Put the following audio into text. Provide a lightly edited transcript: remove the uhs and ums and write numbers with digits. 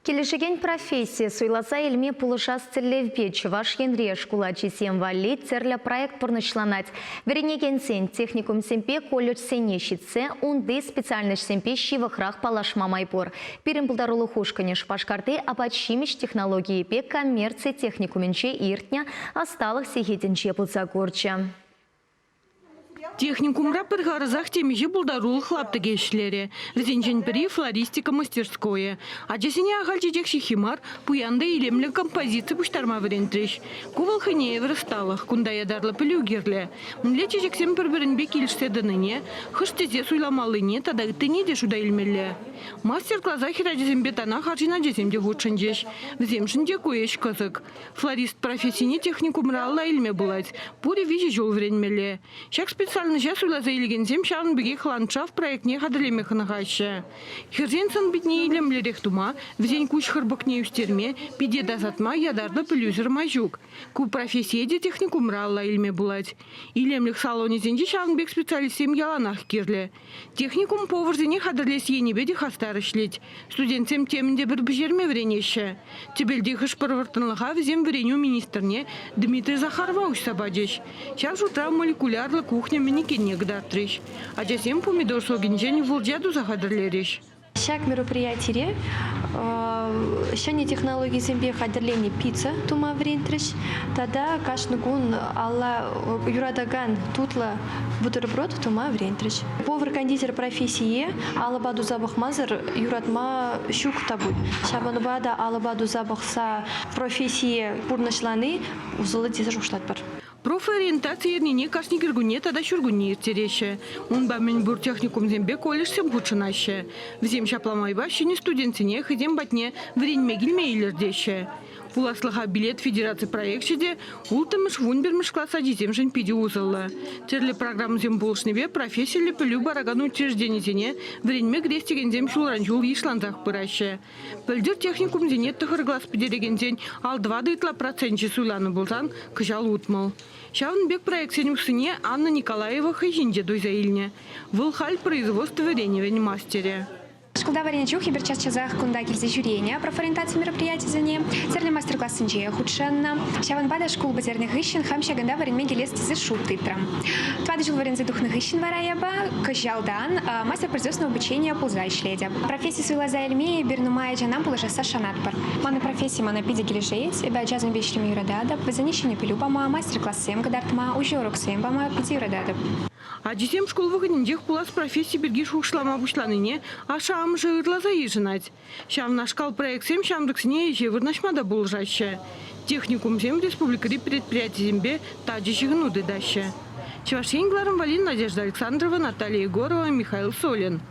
Келешеген профессия суйласа елме пулышас терлевбе чываш енре шкула чесем валли терлі проект пұрнышланать. Веренеген сен техникум семпе колледж сене щитсе, унды специальность семпе щивахрах палашма майпор. Пирим пулдарулы хушкане шпашкарты апачимиш технологии пе коммерции техникуменче иртня осталых сихетенче пулцакорча. Техникум раппер гаразах темежи булдарул хлапты гешлери. Зенчен пери флористика мастерское. А джесене агальчичек химар пуянда илемлі композиции пуштарма варентреш. Кувал ханеев расталах, кунда ядарлы пілюгерлі. Млечечек сем бір-бірінбе келішсе дыныне, хыштезе суйламалыне тада үттіне де шуда илмелі. Мастер-класса хирадезембе тана харжина джесемде худшынжеш. Вземшінде көеш кызык. Флорист профессийне техникум ралла илме булать. Пури вижи жол вренмелі. Шак специально сейчас уйлаза илгензем шағын бігек ландшафт проектне хадылеме хынығашы. Херзенсон бітне илемлі рехтума, взен күш хырбықне үстерме, пиде дазатма ядарды пілюзір мажук. Ку профессияде техникум ралла илме булать. Илемлік салонезенде шағын бек специалистем яланах керлі. Техникум поварзене хадырлес енебеде хастар ішлет. Студентсем темінде бір бжерме вренеші. Тебелде хыш пырвыртынлыға взем вреню министрне Дмитрий Захарова ұшсабадеш. Шақ жутра молекулярлы кухня миникенне гдартриш. А жасем помидор согенжен волджаду захадрлериш. Шак мероприятие, шане технологии зембе хадрлени пицца тума врентриш, тогда каждый гун алла юрадаган тутла бутерброд тума врентриш. Повар-кондитер профессии алабаду забах мазар юрадма щук табуй. Шабанбада алабаду забахса профессии пурнашланы узылыти зажуштат бар. Профориентация ернине кашни киргуне тада шургуне иртереше. Он бамен бур техникум зембе колледжсем худшынаше. Взем шапламайба щене студентине хидем батне вреньме гильме илердеше. Пуласлыха билет федерации проектчеде ултымыш вунбермыш класса диземжен пиди узылы. Терлі программ зем болшневе профессиялі пілю барагану учрежденетене вреньме грестеген зем шулранжул ишланзах пыраше. Пілдер техникум зене тұхыр глаз пидереген зен ал 2,2% суйланы болсан кыжал утмыл. Шавнбек проектсен усыне Анна Николаева хыжинде дойзаилне. Выл халь производства вареньевен мастере. Школда варенье чухи берчас чазах кунда кельзе жюрения профориентации мероприятий за ней. Церли мастер-класс инжея худшенна. Шаван бада школ базерных ищен хамща ганда варенье гелести за шутытрам. Твады жил варенье духных ищен вараяба. Кажалдан мастер производственного обучения пулзай шледя. Профессия суила за эльмея бернумая джанам пулажа сашанатпар. Мана профессия мана пиди гележеец. Эба джазм бешрим юрадада. Вазанищение пилюбама мастер-класс сем гадартма. Ужорок сем бама пяти юрадада. А десем школ выходнендех пулас профессии бергиш ушлама бушланыне, а шам жирла заиженать. Шам наш кал проект сем шам доксне и вырнашмада булжаще. Техникум сем республикари предприятий зембе таджи шигнуды даще. Чевашень Гларом Валин, Надежда Александрова, Наталья Егорова, Михаил Солин.